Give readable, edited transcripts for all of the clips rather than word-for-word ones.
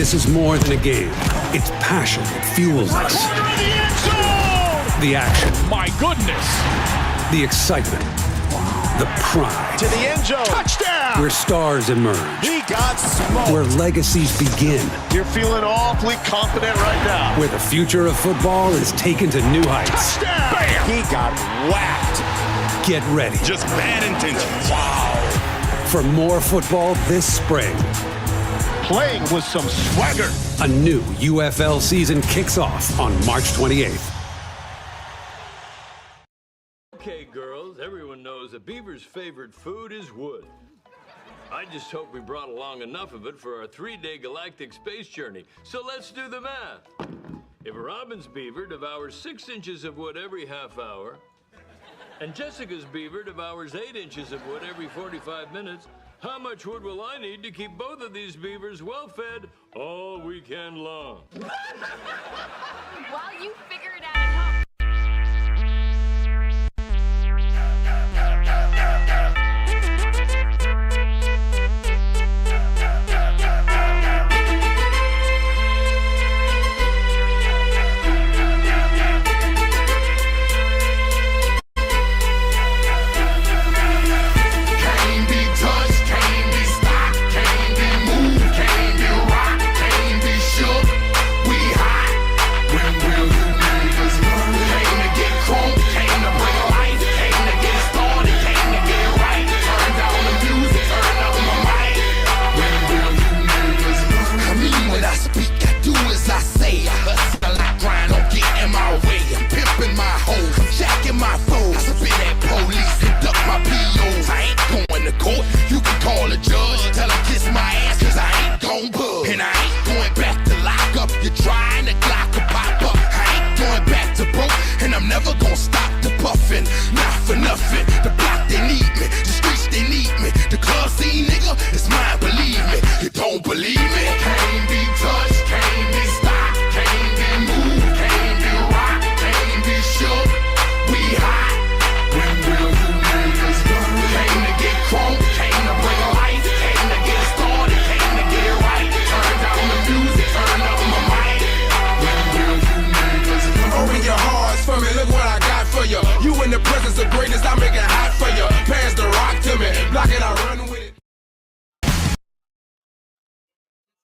This is more than a game. It's passion that fuels us. The action. My goodness. The excitement. The pride. To the end zone. Touchdown. Where stars emerge. He got smoked. Where legacies begin. You're feeling awfully confident right now. Where the future of football is taken to new heights. Touchdown. Bam. He got whacked. Get ready. Just bad intentions. Wow. For more football this spring. Playing with some swagger. A new UFL season kicks off on March 28th. Okay, girls, everyone knows that Beaver's favorite food is wood. I just hope we brought along enough of it for our 3-day galactic space journey. So let's do the math. If Robin's beaver devours 6 inches of wood every half hour, and Jessica's beaver devours 8 inches of wood every 45 minutes, how much wood will I need to keep both of these beavers well-fed all weekend long? While you figure it out at home.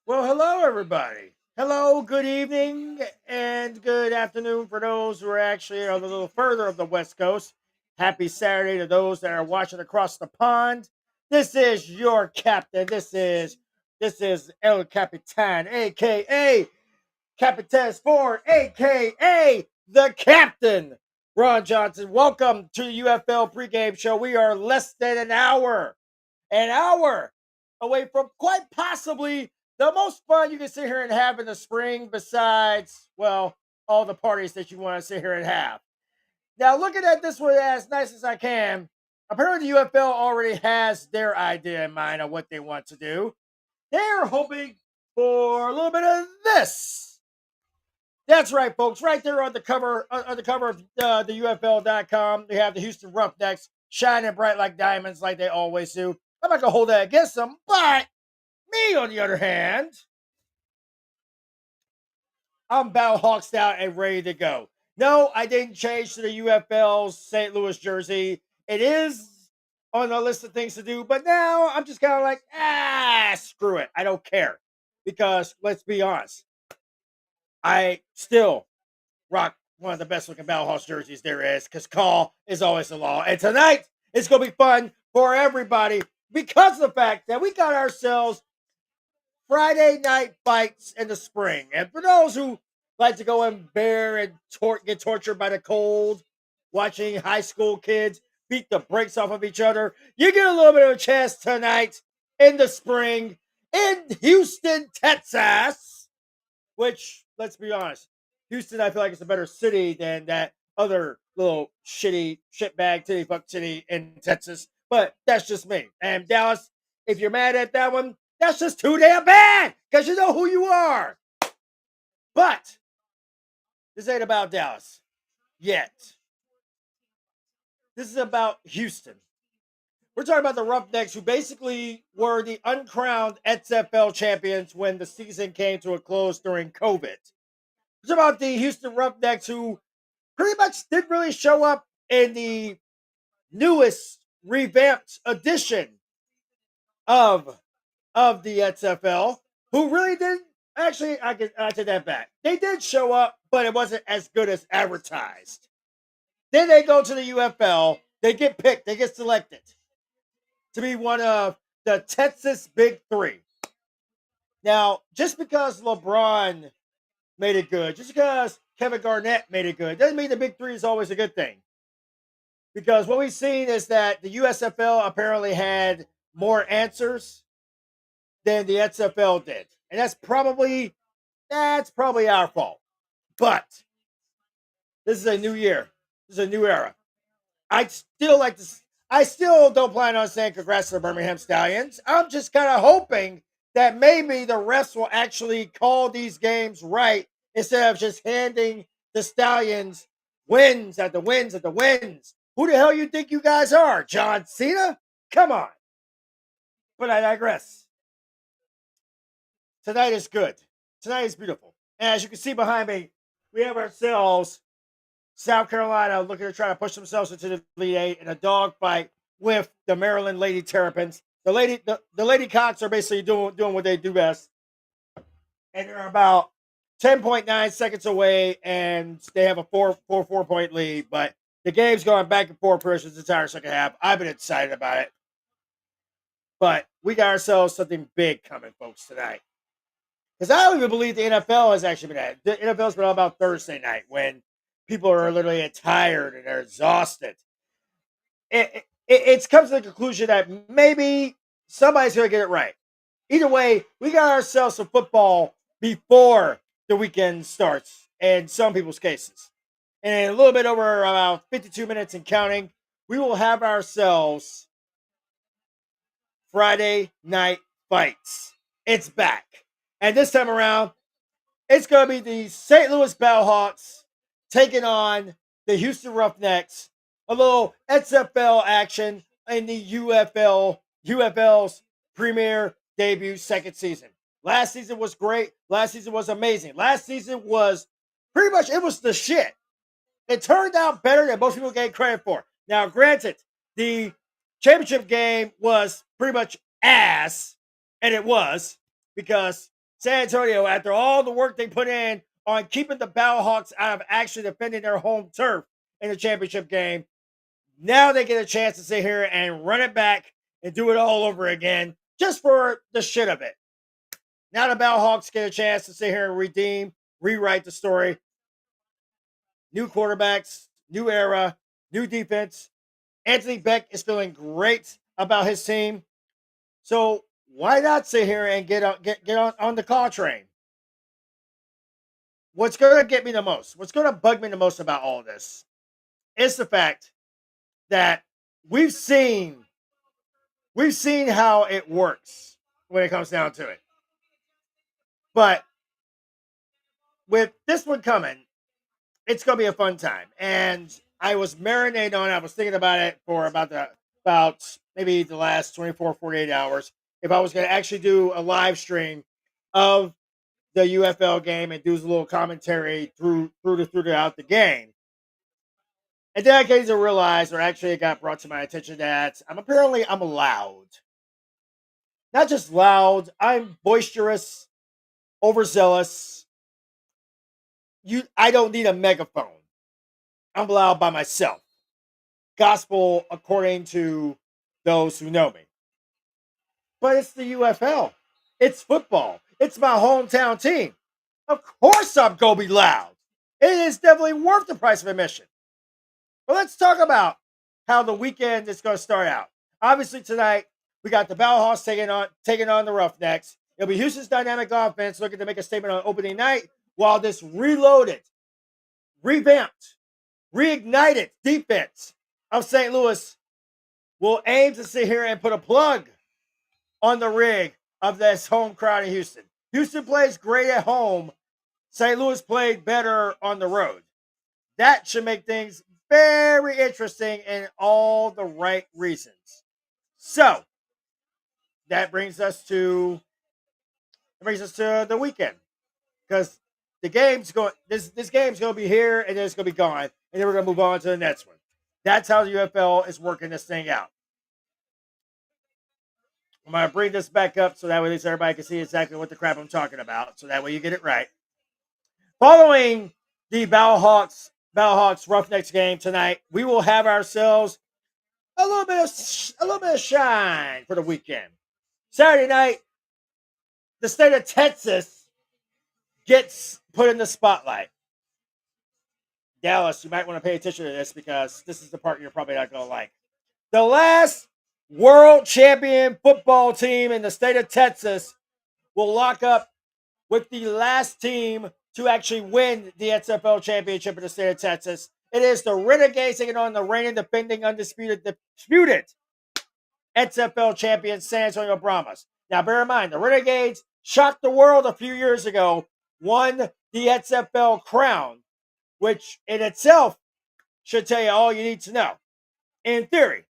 Well, hello, everybody. Hello, good evening, and good afternoon for those who are actually a little further of the West Coast. Happy Saturday to those that are watching across the pond. This is your captain. This is El Capitan, a.k.a. Capitan Sport, a.k.a. the Captain, Ron Johnson. Welcome to the UFL pregame show. We are less than an hour away from quite possibly the most fun you can sit here and have in the spring, besides, well, all the parties that you want to sit here and have. Now, looking at this one as nice as I can, apparently the UFL already has their idea in mind of what they want to do. They're hoping for a little bit of this. That's right, folks. Right there on the cover of the UFL.com, they have the Houston Roughnecks shining bright like diamonds, like they always do. I'm not gonna hold that against them, but me, on the other hand, I'm battle hawked out and ready to go. No, I didn't change to the UFL's St. Louis jersey. It is on the list of things to do, but now I'm just kind of like, screw it. I don't care. Because, let's be honest, I still rock one of the best looking battle hawks jerseys there is, because call is always the law. And tonight, it's going to be fun for everybody because of the fact that we got ourselves Friday night fights in the spring. And for those who like to go and bear and get tortured by the cold, watching high school kids beat the brakes off of each other, you get a little bit of a chance tonight in the spring in Houston, Texas, which, let's be honest, Houston, I feel like it's a better city than that other little shitbag titty fuck city in Texas. But that's just me. And Dallas, if you're mad at that one, that's just too damn bad, because you know who you are. But this ain't about Dallas yet. This is about Houston. We're talking about the Roughnecks, who basically were the uncrowned XFL champions when the season came to a close during COVID. It's about the Houston Roughnecks, who pretty much didn't really show up in the newest revamped edition of the XFL, who really didn't. Actually, I take that back. They did show up, but it wasn't as good as advertised. Then they go to the UFL. They get picked. They get selected to be one of the Texas Big Three. Now, just because LeBron made it good, just because Kevin Garnett made it good, doesn't mean the Big Three is always a good thing. Because what we've seen is that the USFL apparently had more answers than the XFL did. And that's probably our fault. But this is a new year. This is a new era. I still don't plan on saying congrats to the Birmingham Stallions. I'm just kind of hoping that maybe the refs will actually call these games right instead of just handing the Stallions wins after wins after wins. Who the hell you think you guys are? John Cena? Come on. But I digress. Tonight is good. Tonight is beautiful. And as you can see behind me, we have ourselves South Carolina looking to try to push themselves into the Elite Eight in a dogfight with the Maryland Lady Terrapins. The Lady Cocks are basically doing what they do best. And they're about 10.9 seconds away, and they have a 4-point lead. But the game's going back and forth for the entire second half. I've been excited about it. But we got ourselves something big coming, folks, tonight. Because I don't even believe the NFL has actually been at. The NFL's been all about Thursday night when people are literally tired and they're exhausted. It's come to the conclusion that maybe somebody's going to get it right. Either way, we got ourselves some football before the weekend starts in some people's cases. And in a little bit over about 52 minutes and counting, we will have ourselves Friday Night Fights. It's back. And this time around, it's going to be the St. Louis Bellhawks taking on the Houston Roughnecks. A little XFL action in the UFL's premier debut second season. Last season was great. Last season was amazing. Last season was pretty much, it was the shit. It turned out better than most people gave credit for. Now, granted, the championship game was pretty much ass, and it was, because San Antonio, after all the work they put in on keeping the Battlehawks out of actually defending their home turf in the championship game, now they get a chance to sit here and run it back and do it all over again just for the shit of it. Now the Battlehawks get a chance to sit here and rewrite the story. New quarterbacks, new era, new defense. Anthony Beck is feeling great about his team. So why not sit here and get on the call train? What's going to get me the most, what's going to bug me the most about all this is the fact that we've seen how it works when it comes down to it. But with this one coming, it's going to be a fun time. And I was marinating on it. I was thinking about it for about maybe the last 24, 48 hours. If I was going to actually do a live stream of the UFL game and do a little commentary throughout the game. And then I came to realize, or actually it got brought to my attention, that I'm loud. Not just loud, I'm boisterous, overzealous. I don't need a megaphone. I'm loud by myself. Gospel according to those who know me. But it's the UFL. It's football. It's my hometown team. Of course I'm going to be loud. It is definitely worth the price of admission. But let's talk about how the weekend is going to start out. Obviously tonight, we got the Battlehawks taking on the Roughnecks. It'll be Houston's dynamic offense looking to make a statement on opening night, while this reloaded, revamped, reignited defense of St. Louis will aim to sit here and put a plug on the rig of this home crowd in Houston. Houston plays great at home. St. Louis played better on the road. That should make things very interesting in all the right reasons. So that brings us to the weekend, because the game's going. This game's going to be here, and then it's going to be gone, and then we're going to move on to the next one. That's how the UFL is working this thing out. I'm going to bring this back up so that way at least everybody can see exactly what the crap I'm talking about, so that way you get it right. Following the Battlehawks Roughnecks game tonight, we will have ourselves a little bit of shine for the weekend. Saturday night, the state of Texas gets put in the spotlight. Dallas, you might want to pay attention to this because this is the part you're probably not going to like. The last world champion football team in the state of Texas will lock up with the last team to actually win the XFL championship in the state of Texas. It is the Renegades taking on the reigning, defending, undisputed XFL champion San Antonio Brahmas. Now, bear in mind, the Renegades shocked the world a few years ago, won the XFL crown, which in itself should tell you all you need to know, in theory.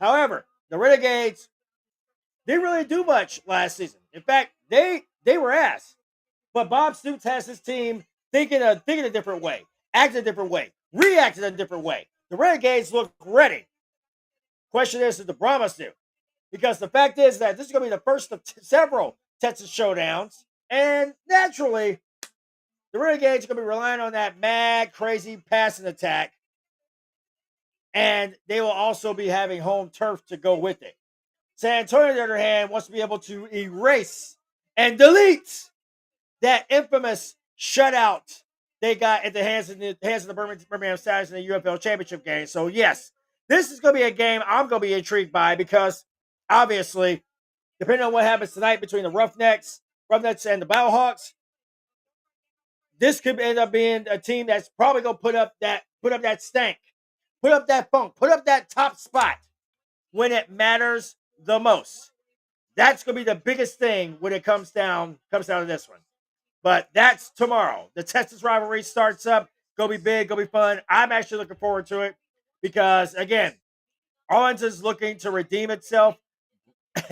However, the Renegades didn't really do much last season. In fact, they were ass. But Bob Stoops has his team thinking a different way, acting a different way, reacting a different way. The Renegades look ready. Question is, does the Brahmas do? Because the fact is that this is going to be the first of several Texas showdowns. And naturally, the Renegades are going to be relying on that mad, crazy passing attack. And they will also be having home turf to go with it. San Antonio, on the other hand, wants to be able to erase and delete that infamous shutout they got at the hands of the Birmingham Stallions in the UFL Championship game. So, yes, this is going to be a game I'm going to be intrigued by because, obviously, depending on what happens tonight between the Roughnecks and the Battlehawks, this could end up being a team that's probably going to put up that stank, put up that funk, put up that top spot when it matters the most. That's going to be the biggest thing when it comes down to this one. But that's tomorrow. The Texas rivalry starts up. Gonna be big, gonna be fun. I'm actually looking forward to it because, again, Owens is looking to redeem itself.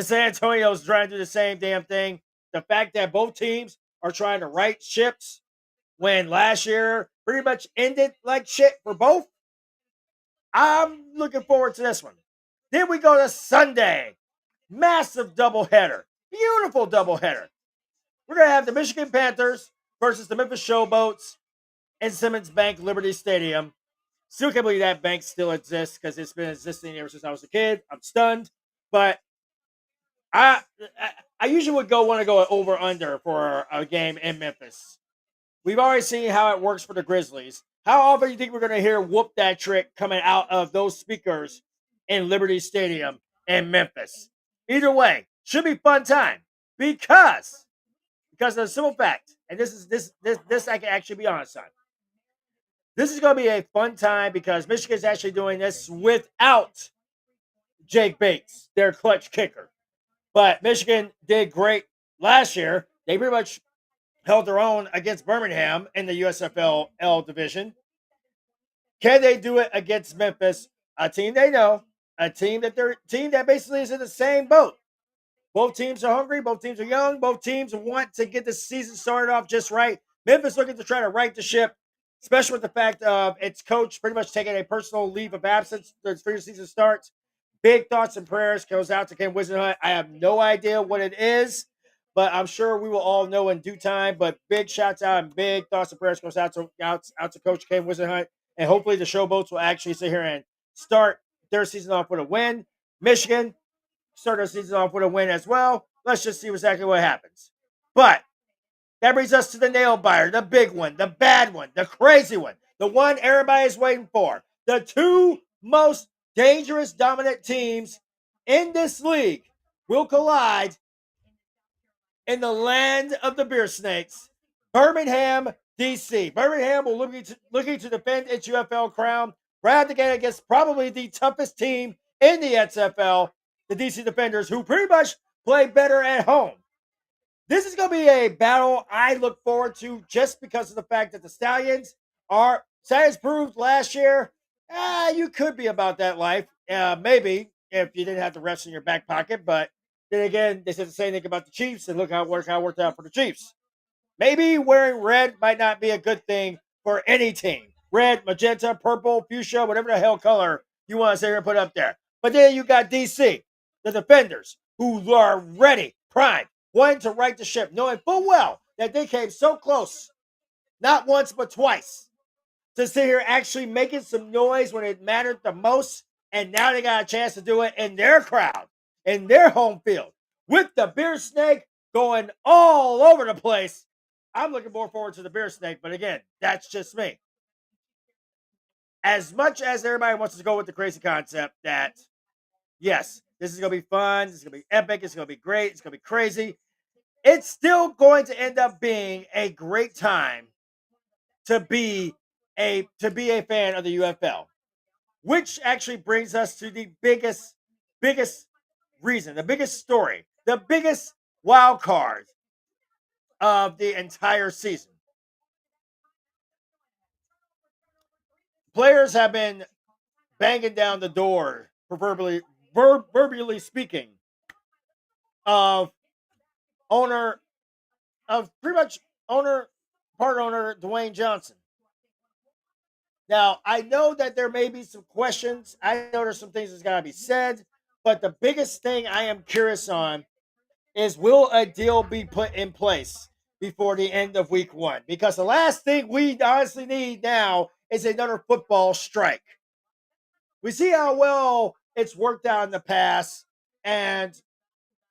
San Antonio's trying to do the same damn thing. The fact that both teams are trying to right ships when last year pretty much ended like shit for both. I'm looking forward to this one. Then we go to Sunday. Massive doubleheader. Beautiful doubleheader. We're going to have the Michigan Panthers versus the Memphis Showboats in Simmons Bank Liberty Stadium. Still can't believe that bank still exists because it's been existing ever since I was a kid. I'm stunned. But I usually would want to go over under for a game in Memphis. We've already seen how it works for the Grizzlies. How often do you think we're going to hear whoop that trick coming out of those speakers in Liberty Stadium in Memphis? Either way, should be fun time because of the simple fact, and this I can actually be honest on. This is going to be a fun time because Michigan's actually doing this without Jake Bates, their clutch kicker. But Michigan did great last year. They pretty much held their own against Birmingham in the USFL L division. Can they do it against Memphis, a team they know, a team that basically is in the same boat? Both teams are hungry. Both teams are young. Both teams want to get the season started off just right. Memphis looking to try to right the ship, especially with the fact of its coach pretty much taking a personal leave of absence as the season starts. Big thoughts and prayers goes out to Ken Wisenhunt. I have no idea what it is, but I'm sure we will all know in due time. But big shouts out and big thoughts and prayers goes out to Coach Ken Wisenhunt. And hopefully the Showboats will actually sit here and start their season off with a win. Michigan start our season off with a win as well. Let's just see exactly what happens. But that brings us to the nail biter, the big one, the bad one, the crazy one, the one everybody is waiting for. The two most dangerous, dominant teams in this league will collide in the land of the beer snakes, Birmingham, D.C. Birmingham will looking to defend its UFL crown, proud to get against probably the toughest team in the XFL, the DC Defenders, who pretty much play better at home. This is going to be a battle I look forward to just because of the fact that the Stallions proved last year, you could be about that life. Maybe. if you didn't have the refs in your back pocket. But then again, they said the same thing about the Chiefs, and look how it worked out for the Chiefs. Maybe wearing red might not be a good thing for any team. Red, magenta, purple, fuchsia, whatever the hell color you want to say here and put up there. But then you got DC, the defenders, who are ready, primed, wanting to right the ship, knowing full well that they came so close, not once but twice, to sit here actually making some noise when it mattered the most. And now they got a chance to do it in their crowd, in their home field, with the beer snake going all over the place. I'm looking more forward to the beer snake, but again, that's just me. As much as everybody wants to go with the crazy concept that, yes, this is going to be fun, this is going to be epic, it's going to be great, it's going to be crazy, it's still going to end up being a great time to be a fan of the UFL, which actually brings us to the biggest reason, the biggest story, the biggest wild card of the entire season. Players have been banging down the door, proverbially speaking, of owner of pretty much part owner Dwayne Johnson. Now, I know that there may be some questions. I know there's some things that's got to be said, but the biggest thing I am curious on is, will a deal be put in place before the end of week one? Because the last thing we honestly need now is another football strike. We see how well it's worked out in the past, and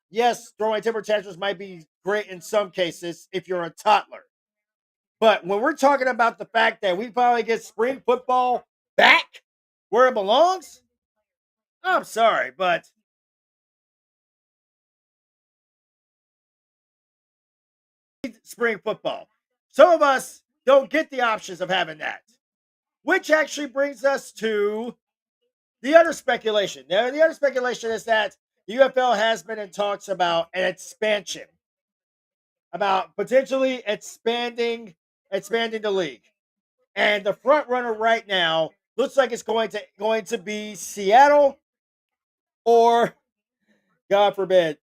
yes, throwing temper tantrums might be great in some cases if you're a toddler. But when we're talking about the fact that we finally get spring football back where it belongs, I'm sorry, but spring football. Some of us don't get the options of having that, which actually brings us to the other speculation. Now, the other speculation is that the UFL has been in talks about an expansion, about potentially expanding the league. And the front runner right now looks like it's going to be Seattle, or, God forbid,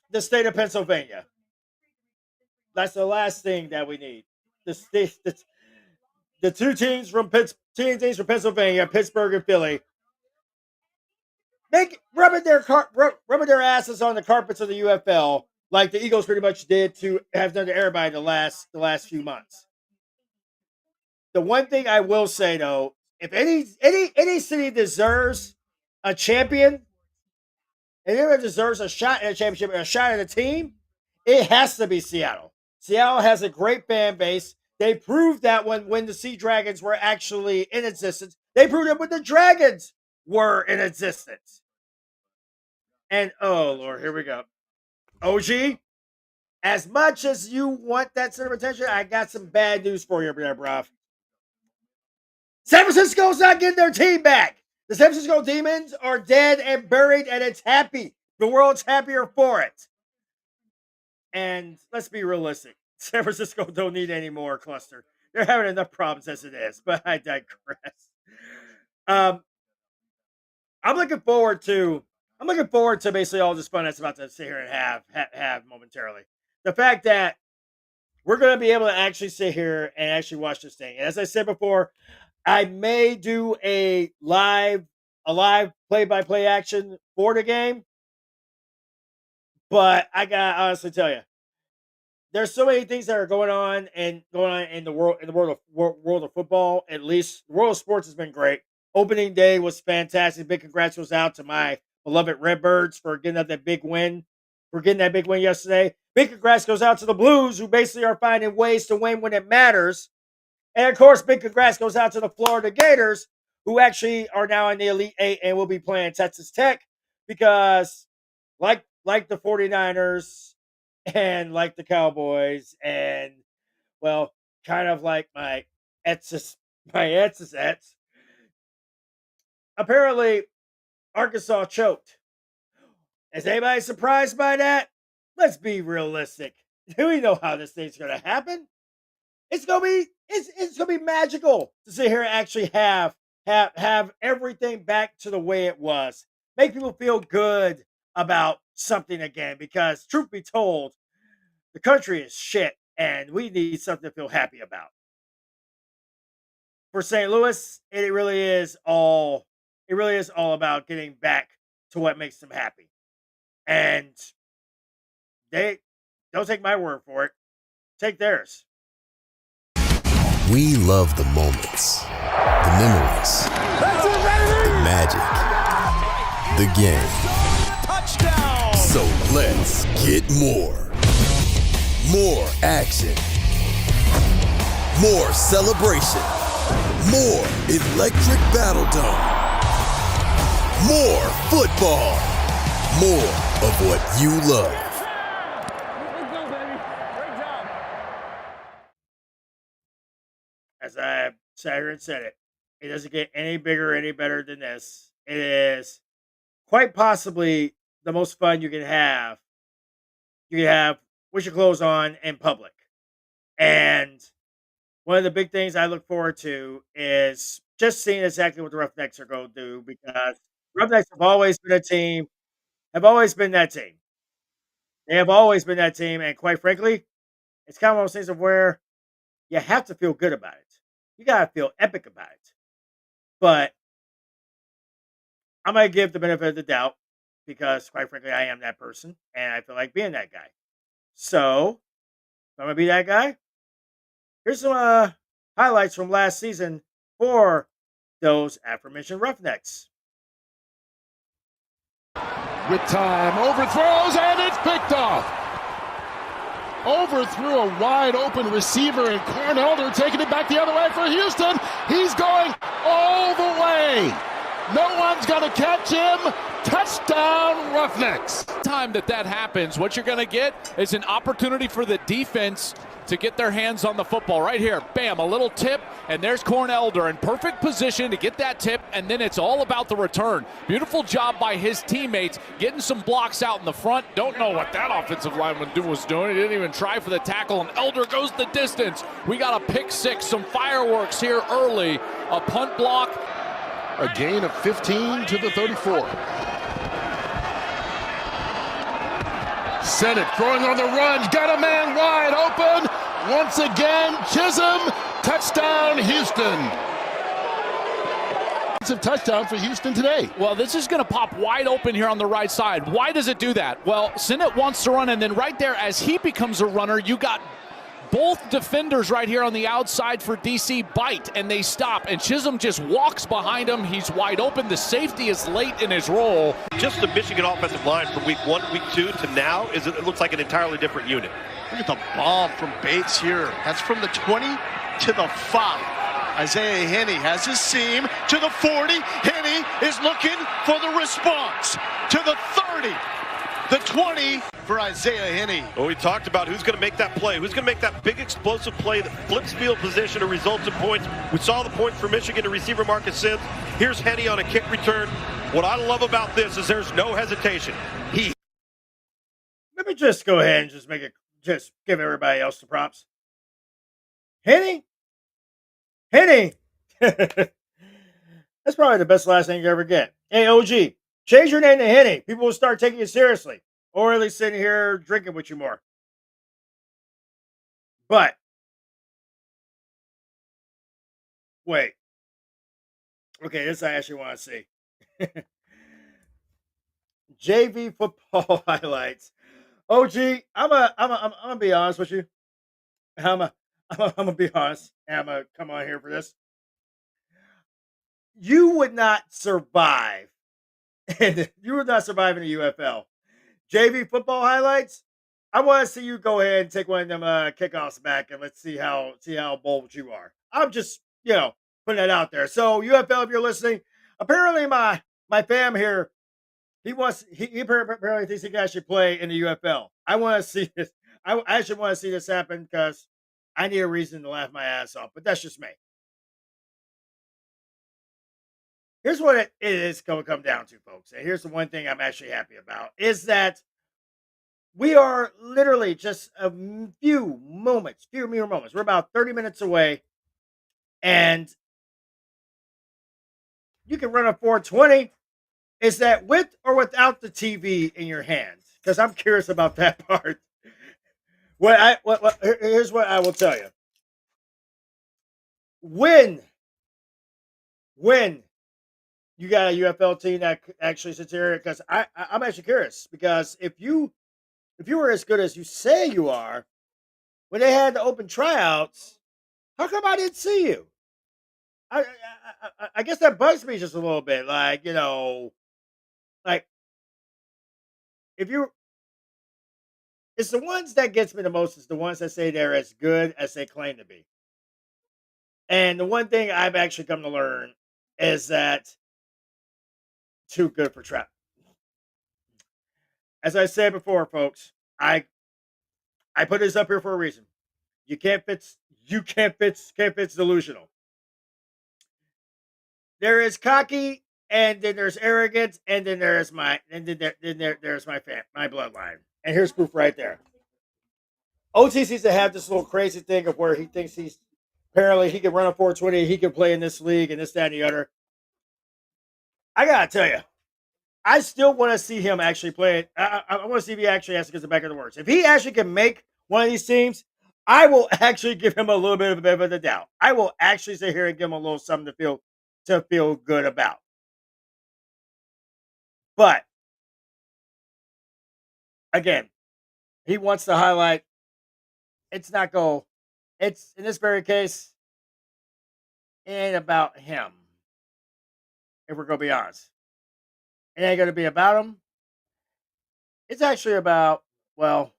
the state of Pennsylvania. That's the last thing that we need. The two teams from Pennsylvania, Pittsburgh and Philly, rubbing their asses on the carpets of the UFL like the Eagles pretty much did to have done to everybody the last few months. The one thing I will say though, if any city deserves a champion, and anyone deserves a shot at a championship and a shot at a team, it has to be Seattle. Seattle has a great fan base. They proved that when the Sea Dragons were actually in existence. They proved it when the Dragons were in existence. And oh Lord, here we go. OG, as much as you want that center of attention, I got some bad news for you there, bruv. San Francisco's not getting their team back. The San Francisco Demons are dead and buried, and it's happy. The world's happier for it. And let's be realistic. San Francisco don't need any more cluster. They're having enough problems as it is, but I digress. Um, I'm looking forward to basically all this fun that's about to sit here and have momentarily. The fact that we're going to be able to actually sit here and actually watch this thing. And as I said before, I may do a live play-by-play action for the game, but I got to honestly tell you, there's so many things that are going on in the world of football. At least the world of sports has been great. Opening day was fantastic. Big congrats goes out to my beloved Redbirds for getting that big win. Yesterday. Big congrats goes out to the Blues, who basically are finding ways to win when it matters. And of course, big congrats goes out to the Florida Gators, who actually are now in the Elite Eight and will be playing Texas Tech, because like the 49ers and like the Cowboys, and well, kind of like my Ets's Ets. Apparently, Arkansas choked. Is anybody surprised by that? Let's be realistic. Do we know how this thing's going to happen? It's gonna be magical to sit here and actually have everything back to the way it was. make people feel good about something again. Because truth be told, the country is shit, and we need something to feel happy about. For St. Louis, it really is all. It really is all about getting back to what makes them happy. And they don't take my word for it. Take theirs. We love the moments, the memories, the magic, the game. Touchdown! So let's get more. More action. More celebration. More electric battle dome. More football. More of what you love. As I sat here and said it, it doesn't get any bigger, any better than this. It is quite possibly the most fun you can have. You can have with your clothes on in public. And one of the big things I look forward to is just seeing exactly what the Roughnecks are going to do, because Roughnecks have always been a team, have always been that team. They have always been that team. And quite frankly, it's kind of one of those things of where you have to feel good about it. You got to feel epic about it. But I'm going to give the benefit of the doubt because, quite frankly, I am that person and I feel like being that guy. So, if I'm going to be that guy, here's some highlights from last season for those aforementioned Roughnecks. With time, overthrows, and it's picked off. Overthrew a wide open receiver, and Cornelder taking it back the other way for Houston. He's going all the way. No one's going to catch him. Touchdown, Roughnecks. Time that happens, what you're going to get is an opportunity for the defense to get their hands on the football. Right here, bam, a little tip, and there's Cornelder in perfect position to get that tip, and then it's all about the return. Beautiful job by his teammates, getting some blocks out in the front. Don't know what that offensive lineman was doing. He didn't even try for the tackle, and Elder goes the distance. We got a pick six, some fireworks here early, a punt block. A gain of 15 to the 34. Sennett throwing on the run, got a man wide open. Once again, Chisholm, touchdown Houston. It's a touchdown for Houston today. Well, this is going to pop wide open here on the right side. Why does it do that? Well, Sennett wants to run, and then right there, as he becomes a runner, you got both defenders right here on the outside for DC bite, and they stop, and Chisholm just walks behind him. He's wide open. The safety is late in his roll. Just the Michigan offensive line from week 1, week 2 to now, it looks like an entirely different unit. Look at the bomb from Bates here. That's from the 20 to the 5. Isaiah Henney has his seam to the 40. Henney is looking for the response to the 30. The 20 for Isaiah Henney. Well, we talked about who's going to make that play. Who's going to make that big explosive play that flips field position or results in points. We saw the point for Michigan to receiver Marcus Sims. Here's Henney on a kick return. What I love about this is there's no hesitation. Let me just go ahead and just give everybody else the props. Henny? That's probably the best last name you ever get. Hey, OG, change your name to Henny. People will start taking you seriously. Or at least sitting here drinking with you more. But, wait. Okay, this I actually want to see. JV football highlights. OG, I'm gonna be honest with you. I'm gonna be honest, and I'm gonna come on here for this. You would not survive, and you would not survive in the UFL. JV football highlights. I want to see you go ahead and take one of them kickoffs back, and let's see how bold you are. I'm just putting that out there. So UFL, if you're listening, apparently my fam here, he apparently thinks he can actually play in the UFL. I want to see this. I actually want to see this happen because I need a reason to laugh my ass off. But that's just me. Here's what it is going to come down to, folks. And here's the one thing I'm actually happy about is that we are literally just a few mere moments. We're about 30 minutes away. And you can run a 420 Is that with or without the TV in your hands? Because I'm curious about that part. Here's what I will tell you. When you got a UFL team that actually sits here, because I'm actually curious, because if you were as good as you say you are, when they had the open tryouts, how come I didn't see you? I guess that bugs me just a little bit. Like, like if you, it's the ones that gets me the most is the ones that say they're as good as they claim to be. And the one thing I've actually come to learn is that too good for trap. As I said before, folks, I put this up here for a reason. Can't fix delusional. There is cocky, and then there's arrogance, and then there's my bloodline. And here's proof right there. OT seems to have this little crazy thing of where he thinks apparently he can run a 420, he can play in this league, and this, that, and the other. I gotta tell you, I still want to see him actually play it. I want to see if he actually has to get the back of the words. If he actually can make one of these teams, I will actually give him a little bit of a benefit of the doubt. I will actually sit here and give him a little something to feel good about. But again, he wants to highlight. It's not go. It's in this very case, it ain't about him. If we're gonna be honest, it ain't gonna be about him. It's actually about, well,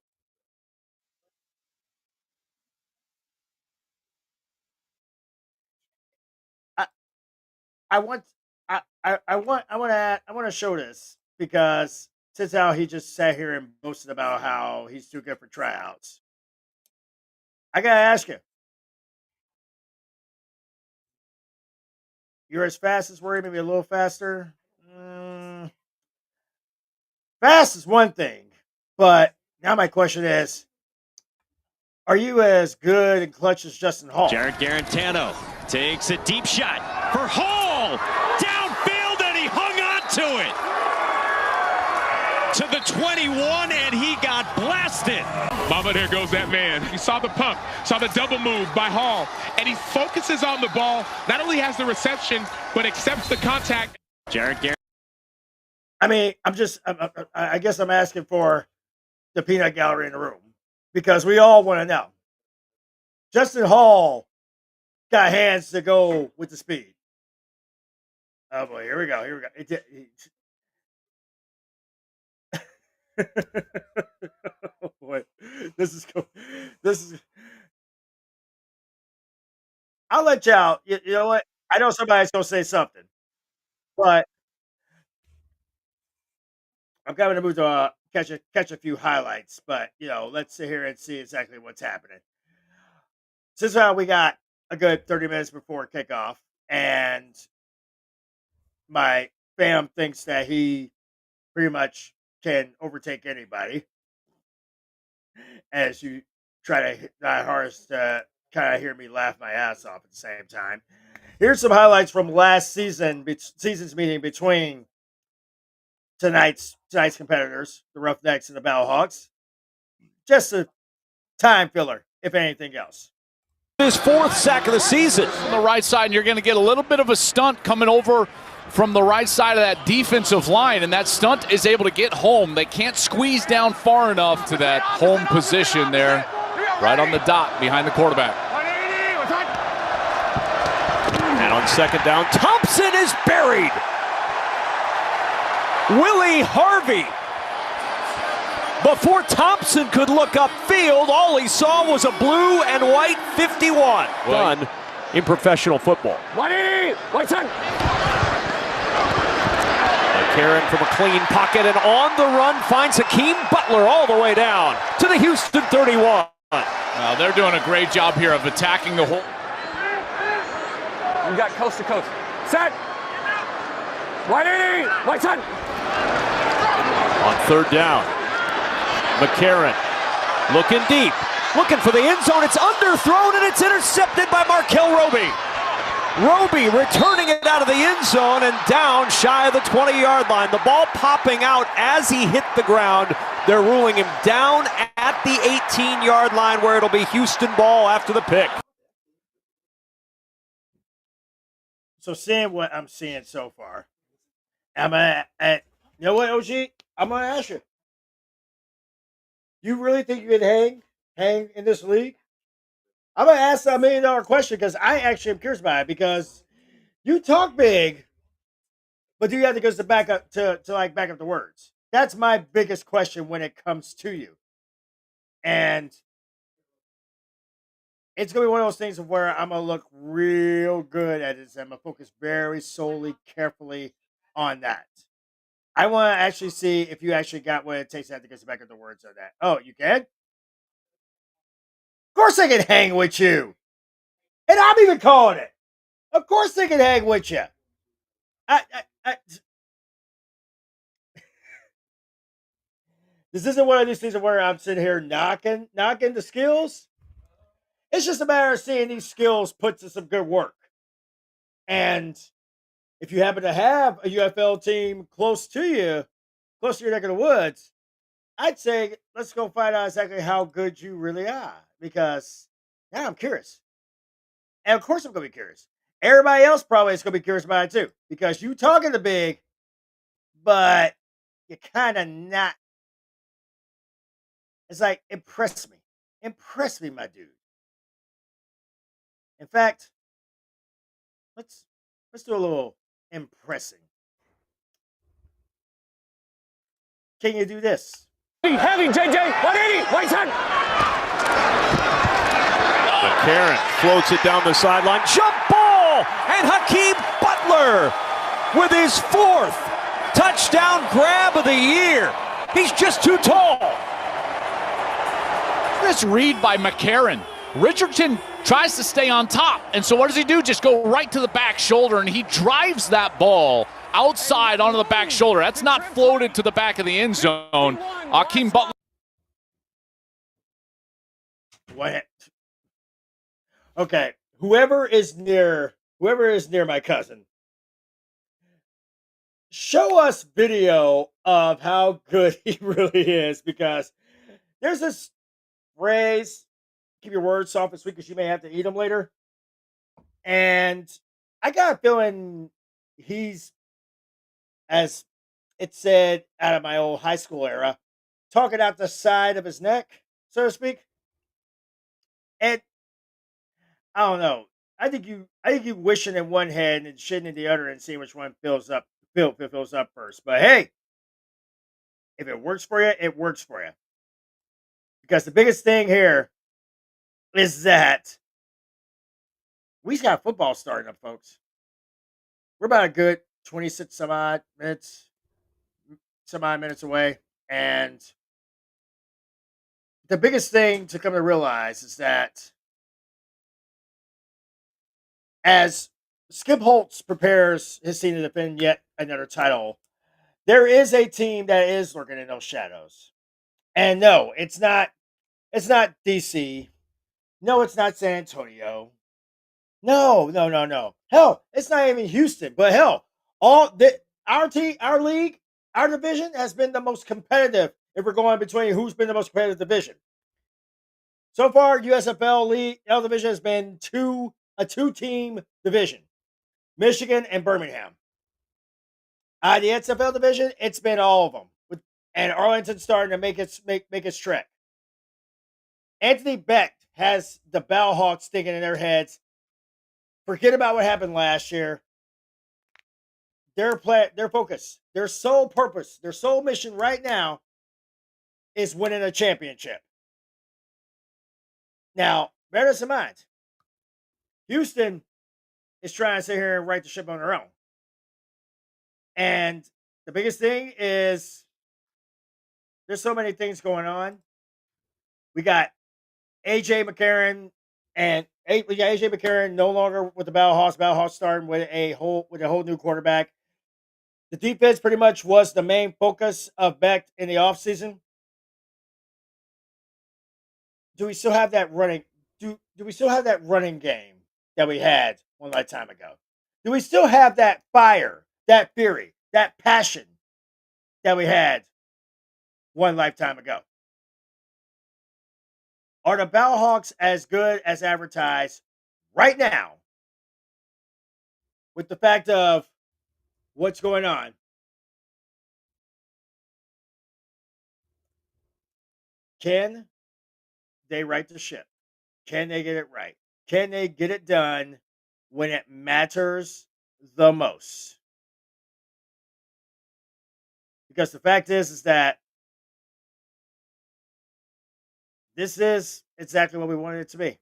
I want to show this, because since how he just sat here and boasted about how he's too good for tryouts, I gotta ask you, you're as fast as Worry, maybe a little faster. Fast is one thing, but now my question is, are you as good and clutch as Justin Hall? Jared Garantano takes a deep shot for Hall. Downfield, and he hung on to it. To the 21, and he got blasted. Mama, there goes that man. You saw the pump, saw the double move by Hall, and he focuses on the ball, not only has the reception, but accepts the contact. Jared Garantano. I mean, I guess I'm asking for the peanut gallery in the room, because we all want to know. Justin Hall got hands to go with the speed. Oh boy, here we go. Oh boy, this is cool. I'll let y'all. You know what? I know somebody's gonna say something, but I'm going to move to catch a few highlights. But let's sit here and see exactly what's happening. Since we got a good 30 minutes before kickoff, and my fam thinks that he pretty much can overtake anybody, as you try to hit my hardest to kind of hear me laugh my ass off at the same time. Here's some highlights from last season's meeting between tonight's competitors, the Roughnecks and the Battlehawks. Just a time filler, if anything else. His fourth sack of the season. On the right side, and you're going to get a little bit of a stunt coming over from the right side of that defensive line, and that stunt is able to get home. They can't squeeze down far enough to that home position there, right on the dot behind the quarterback. And on second down, Thompson is buried. Willie Harvey. Before Thompson could look upfield, all he saw was a blue and white 51. Done in professional football. White side. Karen from a clean pocket and on the run finds Hakeem Butler all the way down to the Houston 31. Well, they're doing a great job here of attacking the whole. You got coast to coast. Set. White side. On third down, McCarron looking deep, looking for the end zone. It's underthrown and it's intercepted by Markel Roby. Roby returning it out of the end zone and down shy of the 20-yard line. The ball popping out as he hit the ground. They're ruling him down at the 18-yard line where it'll be Houston ball after the pick. So seeing what I'm seeing so far, you know what, OG? I'm going to ask you. You really think you can hang in this league? I'm going to ask a $1 million question because I actually am curious about it because you talk big, but do you have to go to back up to back up the words? That's my biggest question when it comes to you. And it's going to be one of those things where I'm going to look real good at it. I'm going to focus very solely, carefully on that. I want to actually see if you actually got what it takes to have to get back up the words on that. Oh, you can? Of course I can hang with you. And I'm even calling it. Of course they can hang with you. This isn't one of these things where I'm sitting here knocking the skills. It's just a matter of seeing these skills put to some good work. And if you happen to have a UFL team close to your neck of the woods, I'd say let's go find out exactly how good you really are. Because now I'm curious. And of course I'm going to be curious. Everybody else probably is going to be curious about it too. Because you talking the big, but you're kind of not. It's like, impress me. Impress me, my dude. In fact, let's do a little impressing. Can you do this? Heavy, JJ, 180, right side. McCarron floats it down the sideline. Jump ball! And Hakeem Butler with his 4th touchdown grab of the year. He's just too tall. This read by McCarron. Richardson tries to stay on top, and so what does he do? Just go right to the back shoulder, and he drives that ball outside onto the back shoulder. That's not floated to the back of the end zone. Hakeem Butler. What? Okay, whoever is near my cousin, show us video of how good he really is, because there's this phrase, keep your words soft and sweet because you may have to eat them later. And I got a feeling he's, as it said out of my old high school era, talking out the side of his neck, so to speak. And I don't know. I think you wishing in one hand and shitting in the other and seeing which one fills up first. But hey, if it works for you, it works for you. Because the biggest thing here is that we got football starting up, folks. We're about a good 26 some odd minutes away. And the biggest thing to come to realize is that as Skip Holtz prepares his team to defend yet another title, there is a team that is lurking in those shadows. And no, it's not DC. No, it's not San Antonio. No. Hell, it's not even Houston. But hell, our league, our division has been the most competitive. If we're going between who's been the most competitive division so far, USFL league L division has been a 2-team division, Michigan and Birmingham. The XFL division, it's been all of them, and Arlington starting to make its trek. Anthony Beck has the Bellhawks thinking in their heads, forget about what happened last year. Their focus, their sole purpose, their sole mission right now is winning a championship. Now, bear this in mind. Houston is trying to sit here and right the ship on their own. And the biggest thing is there's so many things going on. We got AJ McCarron no longer with the Bellhawks. Bellhawks starting with a whole new quarterback. The defense pretty much was the main focus of Beck in the offseason. Do we still have that running? Do we still have that running game that we had one lifetime ago? Do we still have that fire, that fury, that passion that we had one lifetime ago? Are the Battlehawks as good as advertised right now with the fact of what's going on? Can they right the ship? Can they get it right? Can they get it done when it matters the most? Because the fact is that this is exactly what we wanted it to be.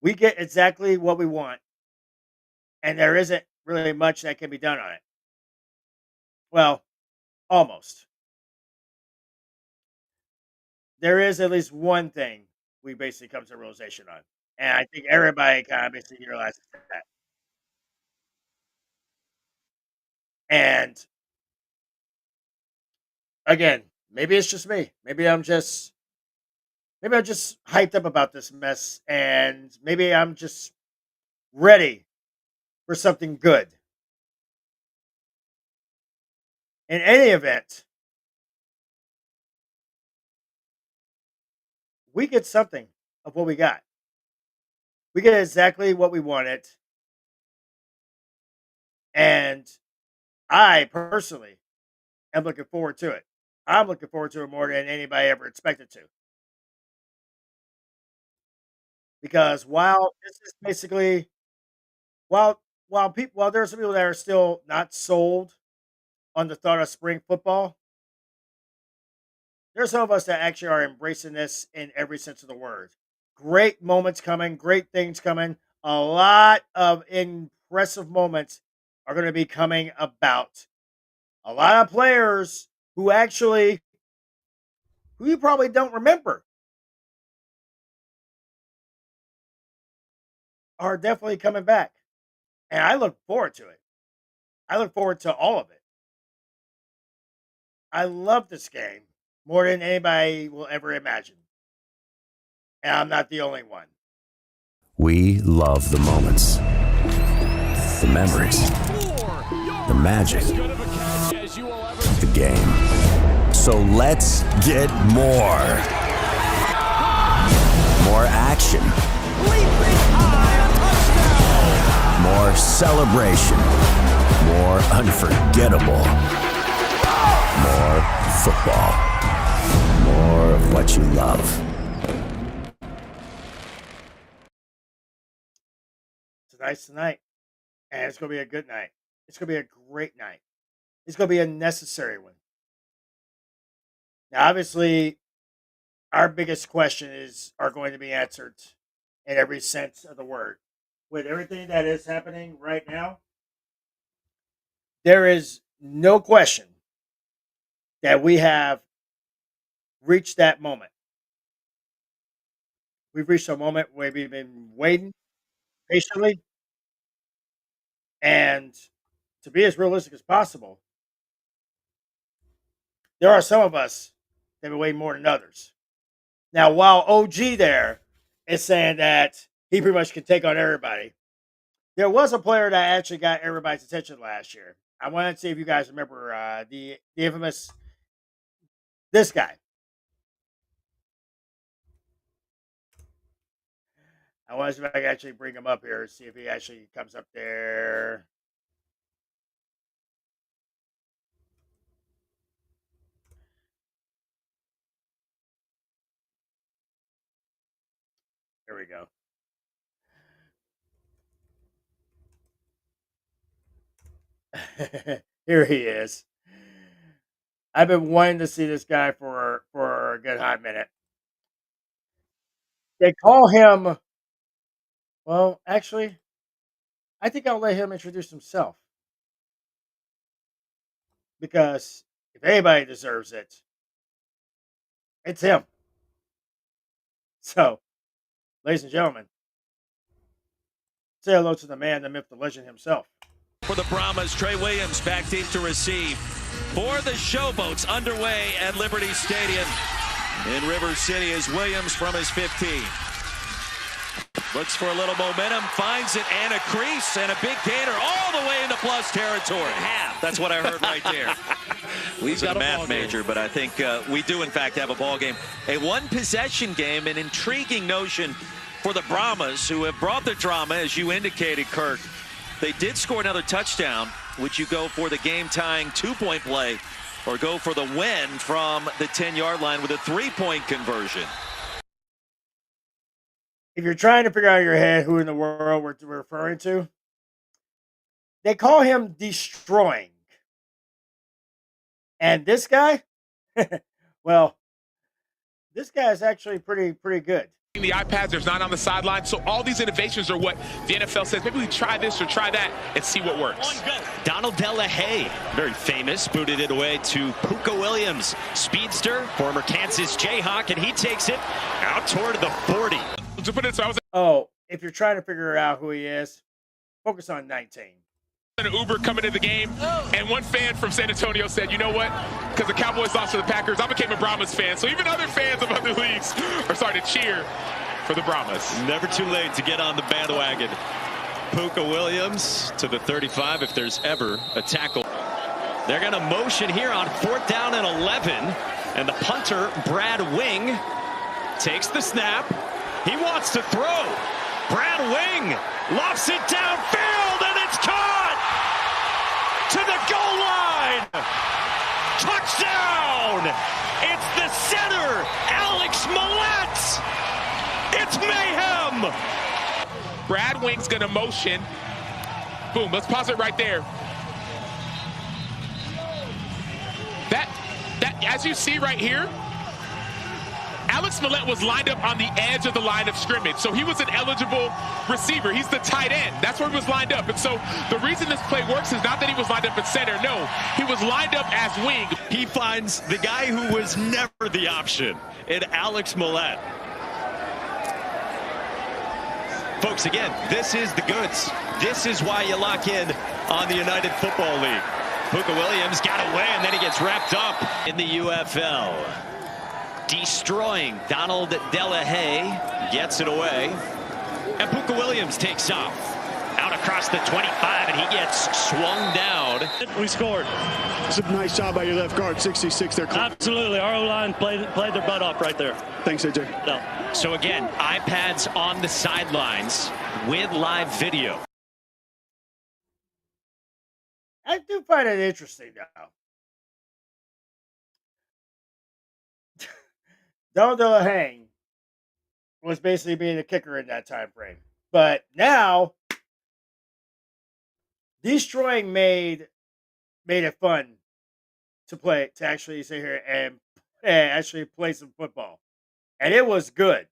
We get exactly what we want, and there isn't really much that can be done on it. Well, almost. There is at least one thing we basically come to a realization on. And I think everybody kind of basically realizes that. And again, maybe it's just me. Maybe I'm just hyped up about this mess, and maybe I'm just ready for something good. In any event, we get something of what we got. We get exactly what we wanted. And I personally am looking forward to it. I'm looking forward to it more than anybody ever expected to. Because while this is basically while there are some people that are still not sold on the thought of spring football, there's some of us that actually are embracing this in every sense of the word. Great moments coming, great things coming. A lot of impressive moments are going to be coming about. A lot of players who you probably don't remember are definitely coming back. And I look forward to it. I look forward to all of it. I love this game more than anybody will ever imagine. And I'm not the only one. We love the moments, the memories, the magic, the game. So let's get more. More action. More celebration. More unforgettable. More football. More of what you love. Tonight's tonight. And it's going to be a good night. It's going to be a great night. It's going to be a necessary one. Now, obviously, our biggest questions are going to be answered in every sense of the word. With everything that is happening right now, there is no question that we have reached that moment. We've reached a moment where we've been waiting patiently. And to be as realistic as possible, there are some of us that have been waiting more than others. Now, while OG there is saying that he pretty much can take on everybody, there was a player that actually got everybody's attention last year. I wanted to see if you guys remember the infamous this guy. I want to see if I can actually bring him up here, see if he actually comes up there. There we go. Here he is. I've been wanting to see this guy for a good hot minute. They call him, well, actually, I think I'll let him introduce himself. Because if anybody deserves it, it's him. So, ladies and gentlemen, say hello to the man, the myth, the legend himself. For the Brahmas, Trey Williams back deep to receive. For the Showboats underway at Liberty Stadium in River City is Williams from his 15. Looks for a little momentum, finds it, and a crease, and a big gainer all the way into plus territory. Half. That's what I heard right there. We've got a math major, but I think we do, in fact, have a ball game. A one-possession game, an intriguing notion for the Brahmas, who have brought the drama, as you indicated, Kirk. They did score another touchdown. Would you go for the game-tying two-point play or go for the win from the 10-yard line with a three-point conversion? If you're trying to figure out in your head who in the world we're referring to, they call him Destroying. And this guy, well, this guy is actually pretty good. The iPads, there's none on the sideline. So all these innovations are what the NFL says. Maybe we try this or try that and see what works. Donald DeLahaye, very famous, booted it away to Puka Williams, speedster, former Kansas Jayhawk, and he takes it out toward the 40. Oh, if you're trying to figure out who he is, focus on 19. An Uber coming to the game, and one fan from San Antonio said, you know what, because the Cowboys lost to the Packers, I became a Brahmas fan. So even other fans of other leagues are starting to cheer for the Brahmas. Never too late to get on the bandwagon. Puka Williams to the 35 if there's ever a tackle. They're going to motion here on 4th down and 11, and the punter, Brad Wing, takes the snap. He wants to throw. Brad Wing lofts it downfield, and it's caught to the goal line. Touchdown! It's the center, Alex Millette. It's mayhem. Brad Wing's going to motion. Boom, let's pause it right there. That, as you see right here, Alex Millette was lined up on the edge of the line of scrimmage, so he was an eligible receiver. He's the tight end. That's where he was lined up. And so the reason this play works is not that he was lined up at center. No, he was lined up as wing. He finds the guy who was never the option in Alex Millette. Folks, again, this is the goods. This is why you lock in on the United Football League. Puka Williams got away, and then he gets wrapped up in the UFL. Destroying. Donald DeLahaye gets it away. And Puka Williams takes off. Out across the 25, and he gets swung down. We scored. It's a nice job by your left guard, 66 there. Absolutely. Our O-line played their butt off right there. Thanks, AJ. No. So again, iPads on the sidelines with live video. I do find it interesting, though. Donald DeLahaye was basically being a kicker in that time frame. But now, Destroying made it fun to actually sit here and actually play some football. And it was good.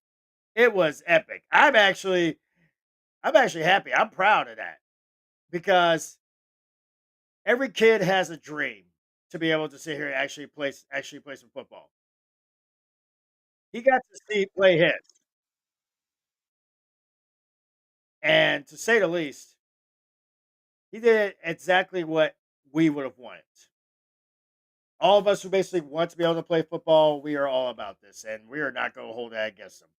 It was epic. I'm actually happy. I'm proud of that. Because every kid has a dream to be able to sit here and actually play some football. He got to see play his. And to say the least, he did exactly what we would have wanted. All of us who basically want to be able to play football, we are all about this, and we are not going to hold that against them.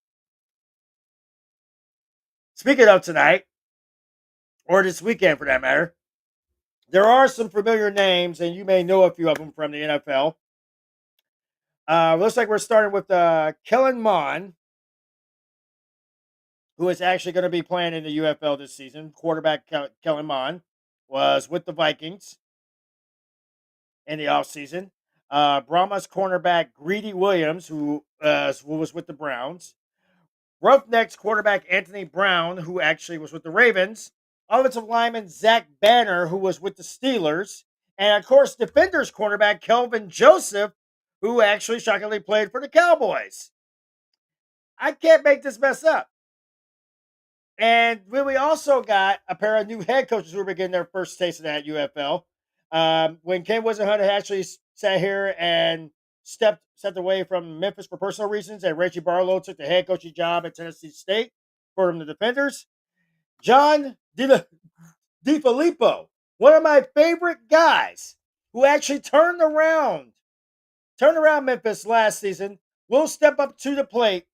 Speaking of tonight, or this weekend for that matter, there are some familiar names, and you may know a few of them from the NFL. Looks like we're starting with Kellen Mond, who is actually going to be playing in the UFL this season. Quarterback Kellen Mond was with the Vikings in the offseason. Brahmas cornerback Greedy Williams, who was with the Browns. Roughnecks quarterback Anthony Brown, who actually was with the Ravens. Offensive lineman Zach Banner, who was with the Steelers. And, of course, defenders cornerback Kelvin Joseph, who actually shockingly played for the Cowboys. I can't make this mess up. And we also got a pair of new head coaches who were getting their first taste of that UFL. When Ken Wisenhunt actually sat here and stepped away from Memphis for personal reasons, and Reggie Barlow took the head coaching job at Tennessee State for the Defenders. John DiFilippo, one of my favorite guys, who actually turned around Memphis last season, will step up to the plate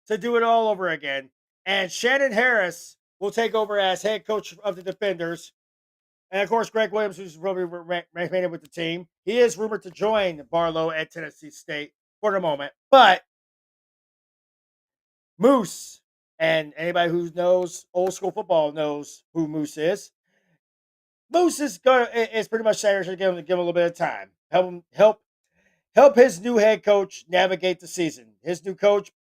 to do it all over again And Shannon Harris will take over as head coach of the Defenders. And of course, Greg Williams, who's probably remaining with the team, he is rumored to join Barlow at Tennessee State for the moment. But Moose, and anybody who knows old school football knows who Moose is. Moose is pretty much saying to give him a little bit of time, help his new head coach navigate the season. His new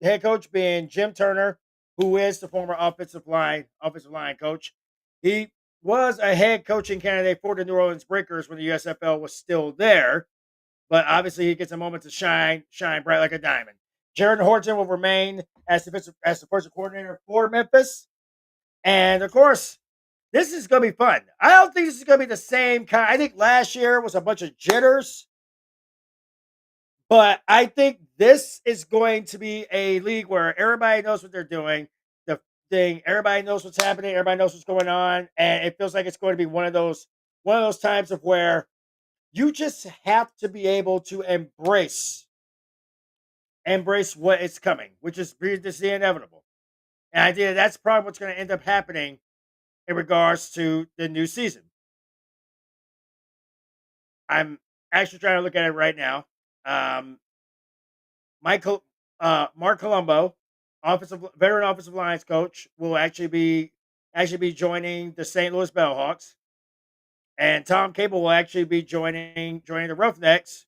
head coach being Jim Turner, who is the former offensive line coach. He was a head coaching candidate for the New Orleans Breakers when the USFL was still there, but obviously he gets a moment to shine bright like a diamond. Jared Horton will remain as the defensive coordinator for Memphis, and of course, this is going to be fun. I don't think this is going to be the same kind. I think last year was a bunch of jitters. But I think this is going to be a league where everybody knows what they're doing. Everybody knows what's happening. Everybody knows what's going on, and it feels like it's going to be one of those times of where you just have to be able to embrace what is coming, which is the inevitable. And I think that's probably what's going to end up happening in regards to the new season. I'm actually trying to look at it right now. Mark Colombo, veteran offensive lines coach, will actually be joining the St. Louis Bellhawks, and Tom Cable will actually be joining the Roughnecks.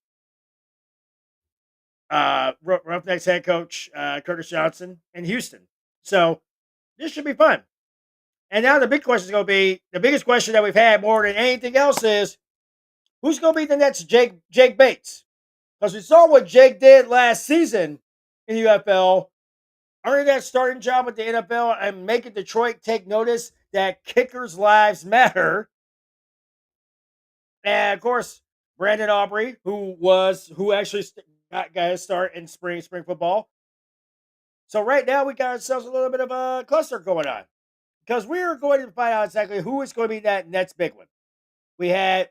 Roughnecks head coach Curtis Johnson in Houston. So this should be fun. And now the big question is going to be the biggest question that we've had more than anything else is who's going to be the next Jake Bates? Because we saw what Jake did last season in the UFL, earning that starting job with the NFL and making Detroit take notice that kickers' lives matter. And of course, Brandon Aubrey, who actually got his start in spring football. So right now we got ourselves a little bit of a cluster going on because we are going to find out exactly who is going to be that next big one. We had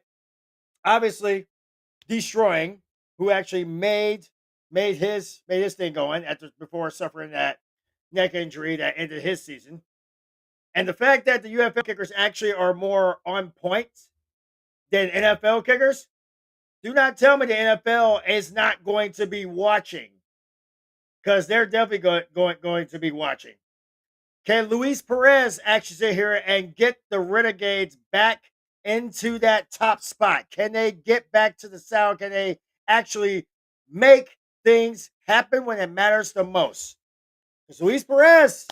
obviously Destroying, who actually made his thing going before suffering that neck injury that ended his season. And the fact that the UFL kickers actually are more on point than NFL kickers, do not tell me the NFL is not going to be watching, because they're definitely going to be watching. Can Luis Perez actually sit here and get the Renegades back into that top spot? Can they get back to the South? Can they actually make things happen when it matters the most? Because Luis Perez,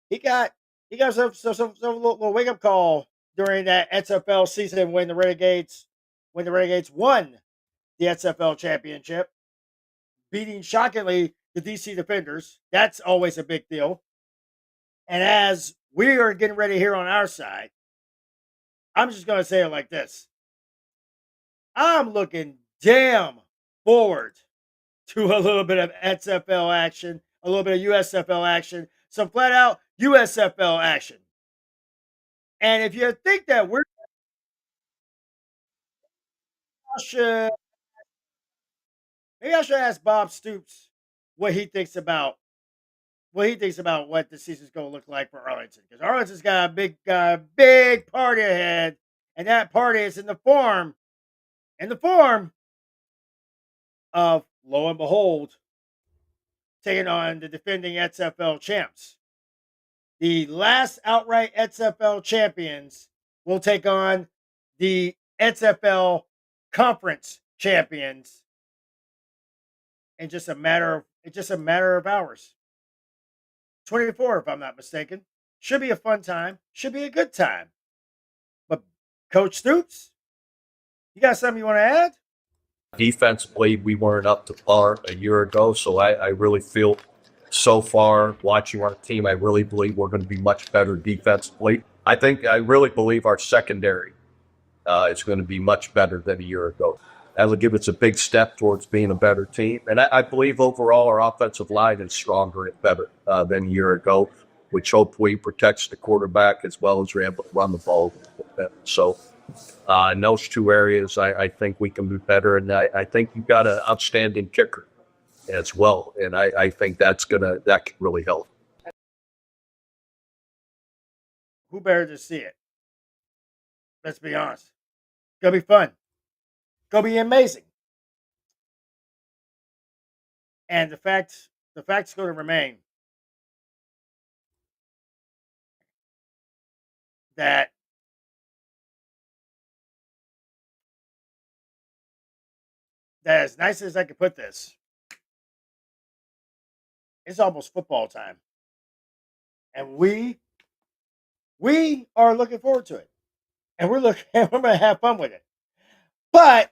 he got some little wake up call during that XFL season when the Renegades won the XFL championship, beating shockingly the DC Defenders. That's always a big deal. And as we are getting ready here on our side, I'm just going to say it like this. I'm looking damn forward to a little bit of XFL action, a little bit of USFL action, some flat out USFL action. And if you think that maybe I should ask Bob Stoops what he thinks about what the season's going to look like for Arlington, because Arlington's got a big party ahead, and that party is in the form of, lo and behold, taking on the defending XFL champs. The last outright XFL champions will take on the XFL conference champions in just a matter of hours. 24, if I'm not mistaken. Should be a fun time. Should be a good time. But Coach Stoops, you got something you want to add? Defensively, we weren't up to par a year ago, so I really feel so far watching our team, I really believe we're going to be much better defensively. I really believe our secondary is going to be much better than a year ago. That'll give us a big step towards being a better team. And I believe overall our offensive line is stronger and better than a year ago, which hopefully protects the quarterback as well as we're able to run the ball. So in those two areas, I think we can be better. And I think you've got an outstanding kicker as well. And I think that can really help. who better to see it? Let's be honest. It's going to be fun. It's going to be amazing. And the fact's going to remain that as nice as I can put this, it's almost football time. And we are looking forward to it. And we're going to have fun with it. But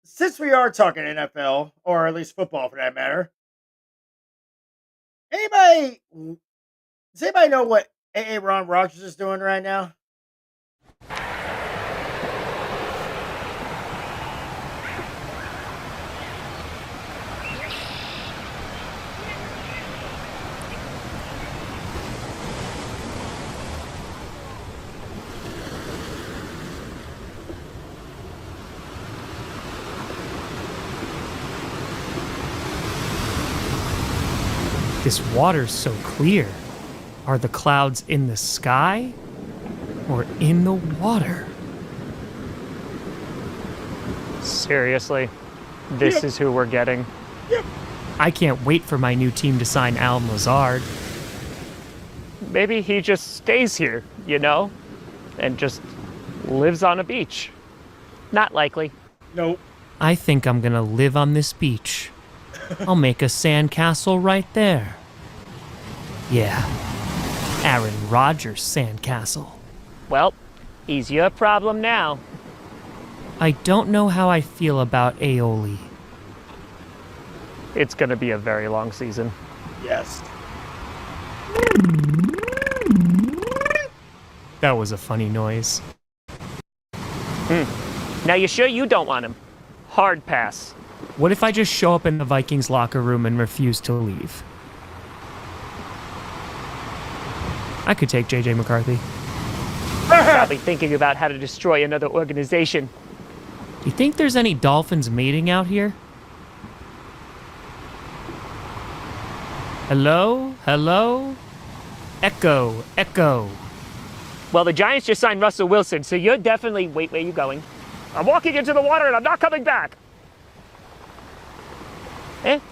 since we are talking NFL, or at least football for that matter, does anybody know what Aaron Rodgers is doing right now? This water's so clear. Are the clouds in the sky or in the water? Seriously? This is who we're getting? I can't wait for my new team to sign Alan Lazard. Maybe he just stays here, you know? And just lives on a beach. Not likely. Nope. I think I'm gonna live on this beach. I'll make a sandcastle right there. Yeah, Aaron Rodgers' sandcastle. Well, he's your problem now. I don't know how I feel about aioli. It's gonna be a very long season. Yes. That was a funny noise. Now you sure you don't want him? Hard pass. What if I just show up in the Vikings locker room and refuse to leave? I could take JJ McCarthy. Probably thinking about how to destroy another organization. Do you think there's any dolphins mating out here? Hello? Hello? Echo, echo. Well, the Giants just signed Russell Wilson, so you're definitely... Wait, where are you going? I'm walking into the water and I'm not coming back.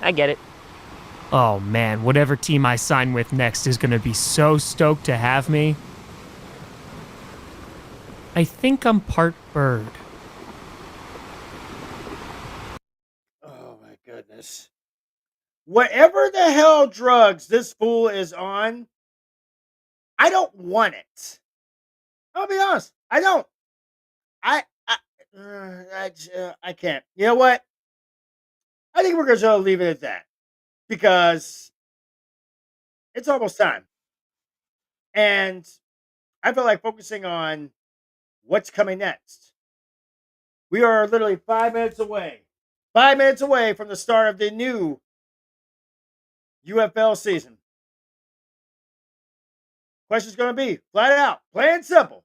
I get it. Oh man, whatever team I sign with next is gonna be so stoked to have me. I think I'm part bird. Oh my goodness. Whatever the hell drugs this fool is on, I don't want it. I'll be honest. I don't. I can't. You know what? I think we're going to leave it at that because it's almost time. And I feel like focusing on what's coming next. We are literally 5 minutes away. 5 minutes away from the start of the new UFL season. Question's going to be flat out, plain and simple.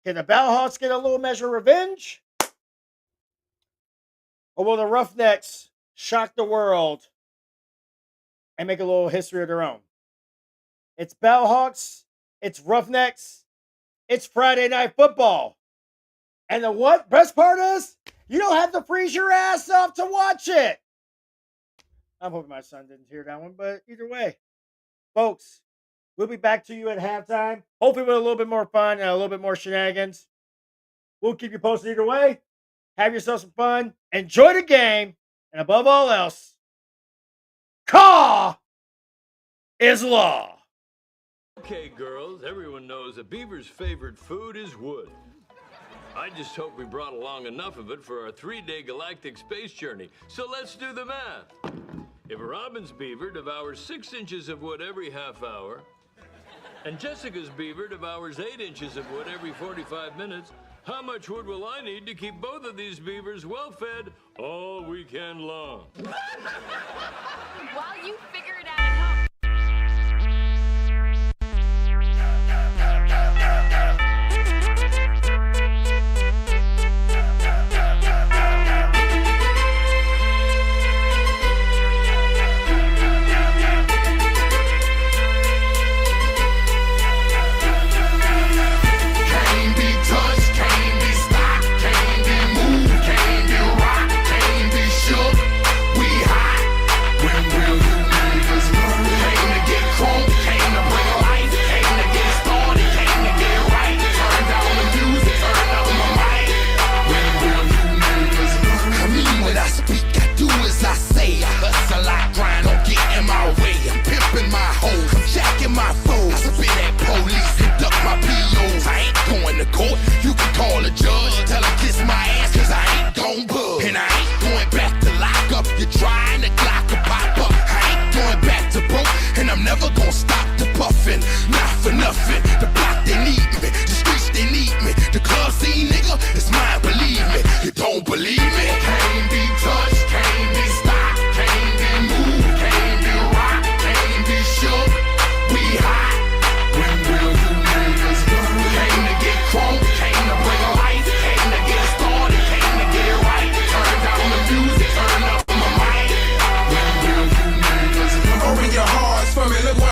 Can the Battlehawks get a little measure of revenge? Or will the Roughnecks shock the world and make a little history of their own? It's Battlehawks. It's Roughnecks. It's Friday Night Football. And the best part is, you don't have to freeze your ass off to watch it. I'm hoping my son didn't hear that one, but either way. Folks, we'll be back to you at halftime. Hopefully with a little bit more fun and a little bit more shenanigans. We'll keep you posted either way. Have yourself some fun. Enjoy the game. And above all else, caw is law. Okay, girls, everyone knows a beaver's favorite food is wood. I just hope we brought along enough of it for our 3-day galactic space journey. So let's do the math. If Robin's beaver devours 6 inches of wood every half hour, and Jessica's beaver devours 8 inches of wood every 45 minutes, how much wood will I need to keep both of these beavers well fed all weekend long? While you figure it out,